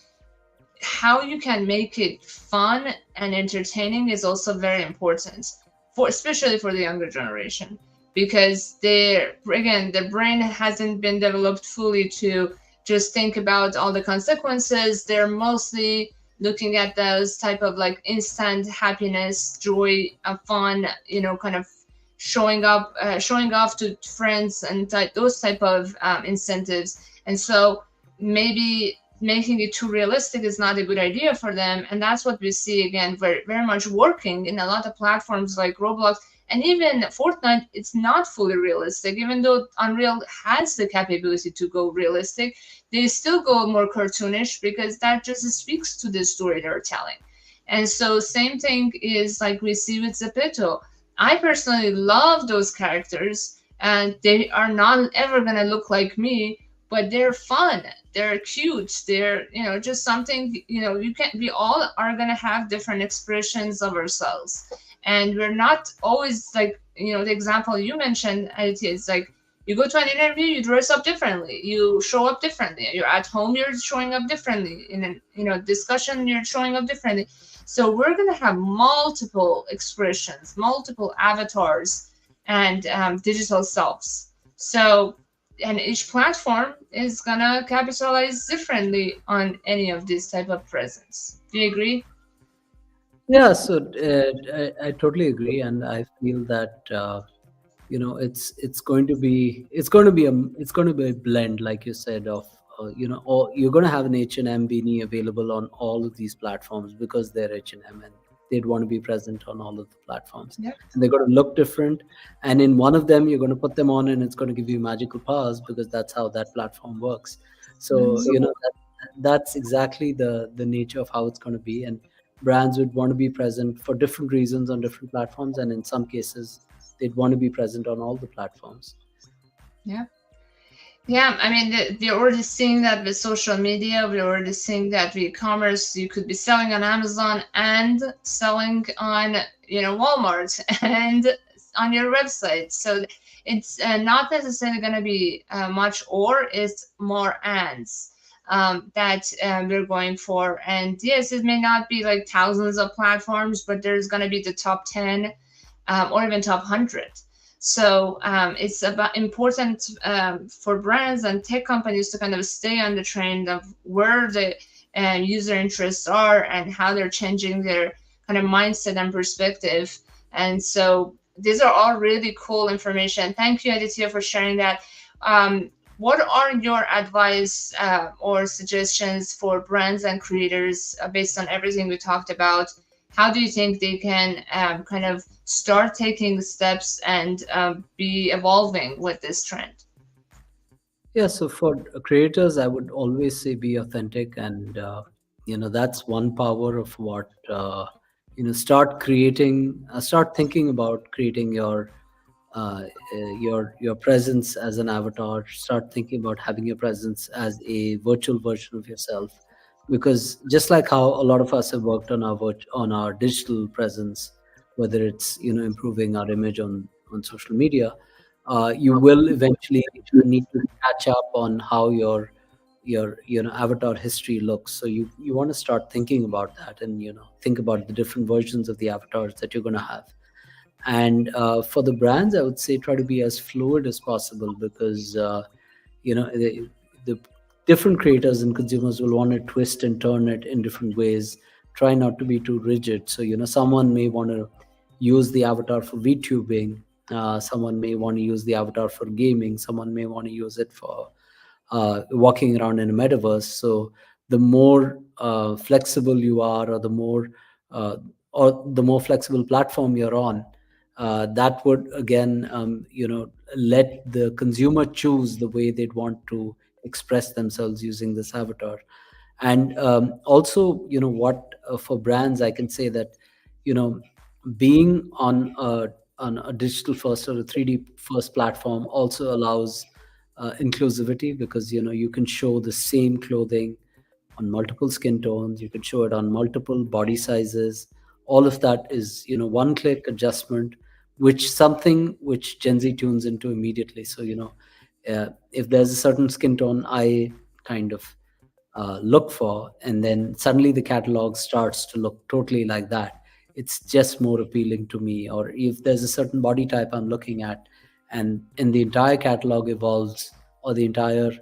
how you can make it fun and entertaining is also very important, for especially for the younger generation, because their brain hasn't been developed fully to just think about all the consequences. They're mostly looking at those type of like instant happiness, joy, fun, kind of showing off to friends and those type of incentives. And so maybe making it too realistic is not a good idea for them. And that's what we see again very, very much working in a lot of platforms like Roblox and even Fortnite. It's not fully realistic, even though Unreal has the capability to go realistic. They still go more cartoonish because that just speaks to the story they're telling. And so same thing is like we see with Zepeto. I personally love those characters, and they are not ever gonna look like me, but they're fun, they're cute, they're just something. We all are gonna have different expressions of ourselves, and we're not always like the example you mentioned, Aditya, is like you go to an interview, you dress up differently, you show up differently, you're at home, you're showing up differently, in a discussion, you're showing up differently. So we're going to have multiple expressions, multiple avatars, and digital selves. So, and each platform is going to capitalize differently on any of this type of presence. Do you agree? Yeah, so I totally agree, and I feel that it's going to be a blend, like you said, of or you're going to have an H&M beanie available on all of these platforms because they're H&M, and they'd want to be present on all of the platforms, Yeah. and they're going to look different. And in one of them, you're going to put them on, and it's going to give you magical powers because that's how that platform works. So that's exactly the nature of how it's going to be, and brands would want to be present for different reasons on different platforms, and in some cases they'd want to be present on all the platforms. Yeah. Yeah, I mean, we're already seeing that with social media. We're already seeing that with e-commerce. You could be selling on Amazon and selling on, Walmart and on your website. So it's not necessarily going to be much or, it's more ands that we're going for. And yes, it may not be like thousands of platforms, but there's going to be the top 10 or even top 100. So it's about important for brands and tech companies to kind of stay on the trend of where the user interests are and how they're changing their kind of mindset and perspective. And so these are all really cool information. Thank you, Aditya, for sharing that. What are your advice or suggestions for brands and creators based on everything we talked about? How do you think they can kind of start taking steps and be evolving with this trend? Yeah, so for creators, I would always say be authentic, and that's one power of what start thinking about creating your presence as an avatar. Start thinking about having your presence as a virtual version of yourself, because just like how a lot of us have worked on on our digital presence, whether it's improving our image on social media, you will eventually need to catch up on how your avatar history looks. So you want to start thinking about that, and think about the different versions of the avatars that you're going to have. And for the brands, I would say try to be as fluid as possible, because the different creators and consumers will want to twist and turn it in different ways. Try not to be too rigid. So someone may want to use the avatar for VTubing, someone may want to use the avatar for gaming, someone may want to use it for walking around in a metaverse. So the more flexible you are, uh, or the more flexible platform you're on, that would again, let the consumer choose the way they'd want to express themselves using this avatar. And also, what for brands, I can say that you know being on a digital first or a 3D first platform also allows inclusivity, because you can show the same clothing on multiple skin tones, you can show it on multiple body sizes. All of that is one click adjustment, which Gen Z tunes into immediately. So if there's a certain skin tone I kind of look for, and then suddenly the catalog starts to look totally like that, it's just more appealing to me. Or if there's a certain body type I'm looking at, and the entire catalog evolves, or the entire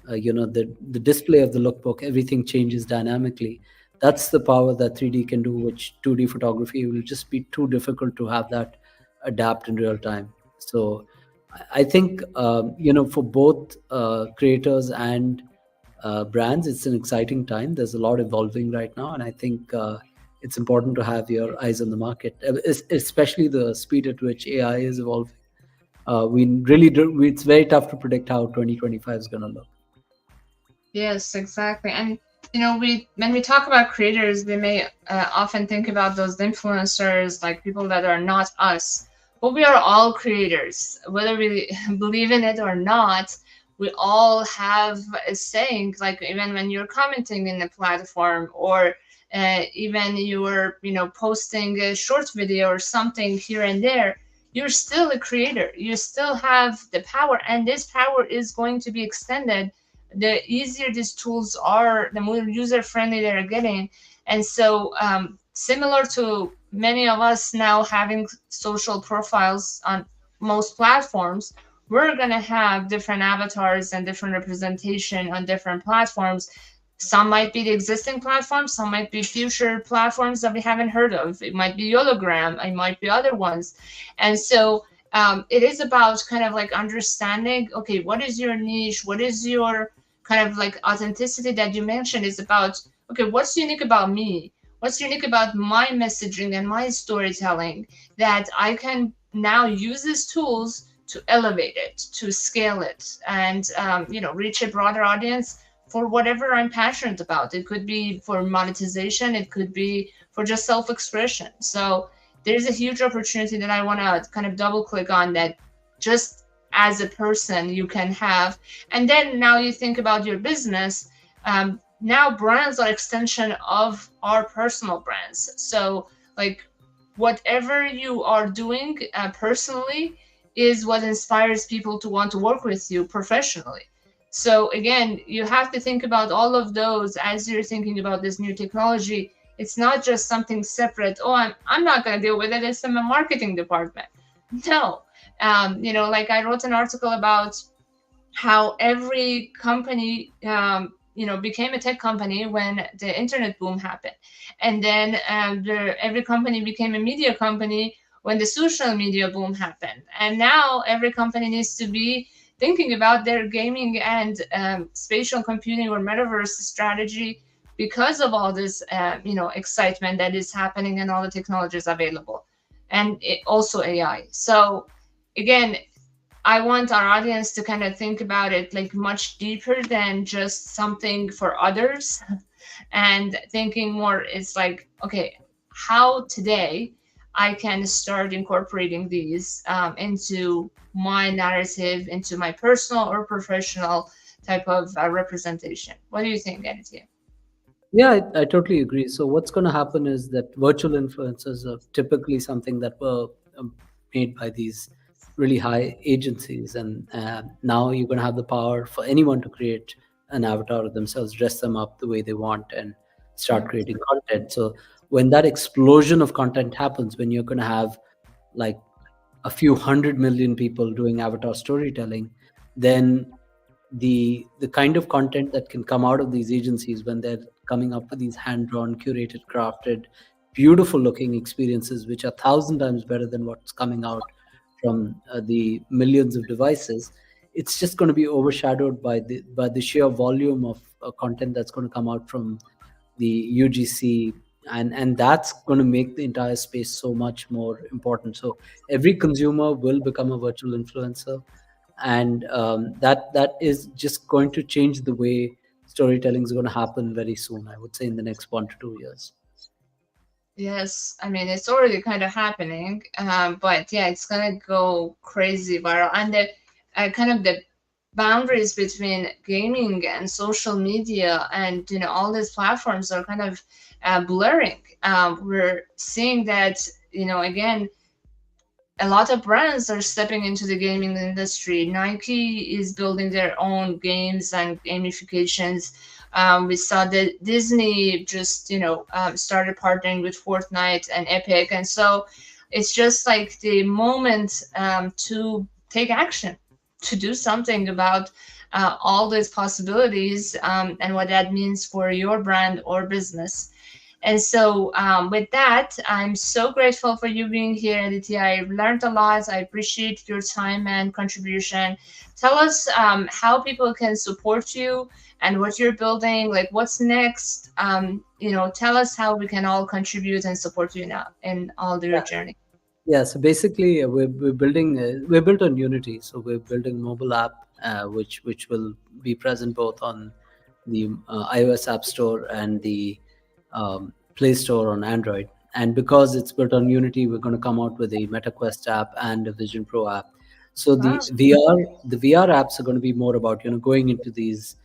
the display of the lookbook, everything changes dynamically. That's the power that 3D can do, which 2D photography will just be too difficult to have that adapt in real time. So I think for both creators and brands, it's an exciting time. There's a lot evolving right now, and I think it's important to have your eyes on the market, especially the speed at which AI is evolving. We really do. It's very tough to predict how 2025 is going to look. Yes, exactly. And we when we talk about creators, we may often think about those influencers, like people that are not us. But we are all creators, whether we believe in it or not. We all have a saying, like even when you're commenting in a platform, or even you're posting a short video or something here and there, you're still a creator. You still have the power, and this power is going to be extended the easier these tools are, the more user friendly they're getting. And so, similar to many of us now having social profiles on most platforms, we're going to have different avatars and different representation on different platforms. Some might be the existing platforms, some might be future platforms that we haven't heard of. It might be YOLOgram, it might be other ones. And so, it is about kind of like understanding, okay, what is your niche? What is your kind of like authenticity that you mentioned? Is about, okay, what's unique about me? What's unique about my messaging and my storytelling that I can now use these tools to elevate it, to scale it, and reach a broader audience for whatever I'm passionate about. It could be for monetization, it could be for just self-expression. So there's a huge opportunity that I want to kind of double click on, that just as a person you can have. And then now you think about your business. Now brands are extension of our personal brands. So like whatever you are doing personally is what inspires people to want to work with you professionally. So again, you have to think about all of those as you're thinking about this new technology. It's not just something separate. Oh, I'm not going to deal with it. It's in the marketing department. No. Like I wrote an article about how every company, became a tech company when the internet boom happened. And then every company became a media company when the social media boom happened. And now every company needs to be thinking about their gaming and spatial computing or metaverse strategy because of all this, excitement that is happening and all the technologies available, and also AI. So again, I want our audience to kind of think about it like much deeper than just something for others, and thinking more, it's like, okay, how today I can start incorporating these into my narrative, into my personal or professional type of representation. What do you think, Aditya? Yeah, I totally agree. So what's going to happen is that virtual influencers are typically something that were made by these really high agencies, and now you're going to have the power for anyone to create an avatar of themselves, dress them up the way they want, and start creating content. So when that explosion of content happens, when you're going to have like a few 100 million people doing avatar storytelling, then the kind of content that can come out of these agencies when they're coming up with these hand drawn, curated, crafted, beautiful looking experiences, which are 1,000 times better than what's coming out from the millions of devices, it's just going to be overshadowed by the sheer volume of content that's going to come out from the UGC, and that's going to make the entire space so much more important. So every consumer will become a virtual influencer, and that is just going to change the way storytelling is going to happen very soon. I would say in the next 1 to 2 years. Yes, I mean it's already kind of happening, but yeah, it's gonna go crazy viral, and the kind of the boundaries between gaming and social media and all these platforms are kind of blurring. We're seeing that again a lot of brands are stepping into the gaming industry. Nike is building their own games and gamifications. We saw that Disney just, started partnering with Fortnite and Epic. And so it's just like the moment to take action, to do something about all these possibilities and what that means for your brand or business. And so, with that, I'm so grateful for you being here, Aditya. I've learned a lot. I appreciate your time and contribution. Tell us how people can support you and what you're building. Like, what's next? Tell us how we can all contribute and support you now in all your journey. Yeah, so basically we're building we're built on Unity. So we're building a mobile app which will be present both on the iOS App Store and the Play Store on Android. And because it's built on Unity, we're going to come out with a MetaQuest app and a Vision Pro app. So Wow. the VR apps are going to be more about going into these.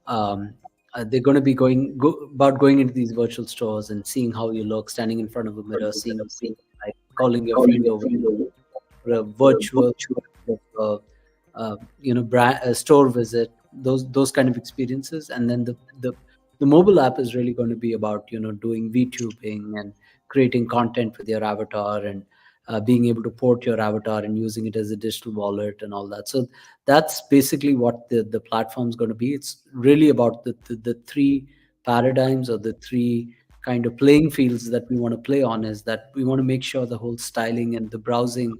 They're going to be about going into these virtual stores and seeing how you look, standing in front of a mirror, seeing like calling your friend over for a virtual uh, store visit, those kind of experiences. And then the mobile app is really going to be about doing VTubing and creating content with your avatar, and being able to port your avatar and using it as a digital wallet and all that. So that's basically what the platform is going to be. It's really about the three paradigms, or the three kind of playing fields that we want to play on. Is that we want to make sure the whole styling and the browsing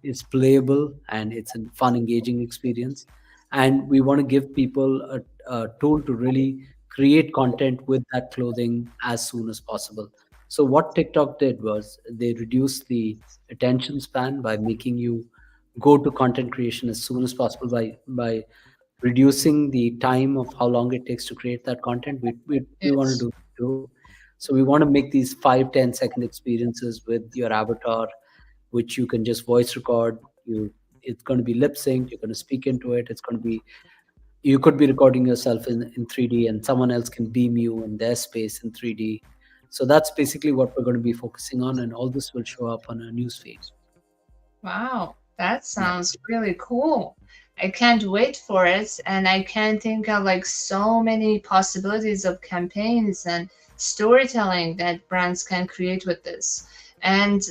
is playable and it's a fun, engaging experience. And we want to give people a tool to really create content with that clothing as soon as possible. So what TikTok did was they reduced the attention span by making you go to content creation as soon as possible, by reducing the time of how long it takes to create that content. We want to Yes. do that too. So we want to make these 5-10 second experiences with your avatar, which you can just voice record. It's going to be lip synced. You're going to speak into it. It's going to be, you could be recording yourself in 3D, and someone else can beam you in their space in 3D. So that's basically what we're going to be focusing on, and all this will show up on our newsfeed. Wow, that Yeah. sounds really cool. I can't wait for it, and I can think of like so many possibilities of campaigns and storytelling that brands can create with this. And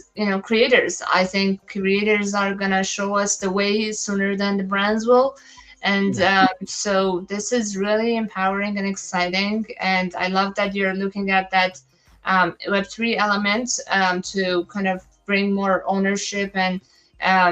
creators, I think creators are gonna show us the way sooner than the brands will. And Yeah. so this is really empowering and exciting. And I love that you're looking at that Web3 element to kind of bring more ownership and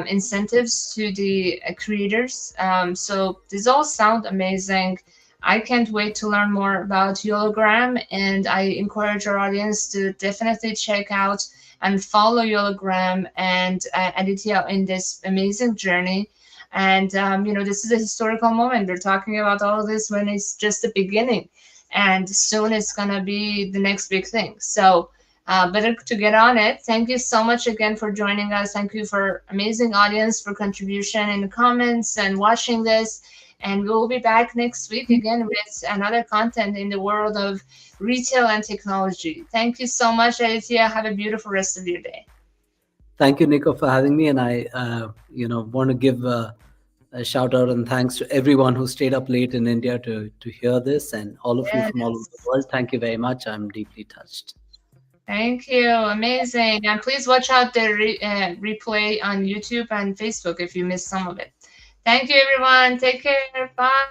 incentives to the creators. So these all sound amazing. I can't wait to learn more about YOLOgram, and I encourage our audience to definitely check out and follow YOLOgram and Aditya in this amazing journey. And this is a historical moment. We're talking about all of this when it's just the beginning, and soon it's gonna be the next big thing. So better to get on it. Thank you so much again for joining us. Thank you for amazing audience for contribution in the comments and watching this. And we'll be back next week again with another content in the world of retail and technology. Thank you so much, Aditya. Have a beautiful rest of your day. Thank you, Nico, for having me. And I, want to give a shout out and thanks to everyone who stayed up late in India to hear this, and all of you from all over the Yes. world. Thank you very much. I'm deeply touched. Thank you. Amazing. And please watch out the replay on YouTube and Facebook if you missed some of it. Thank you, everyone. Take care. Bye.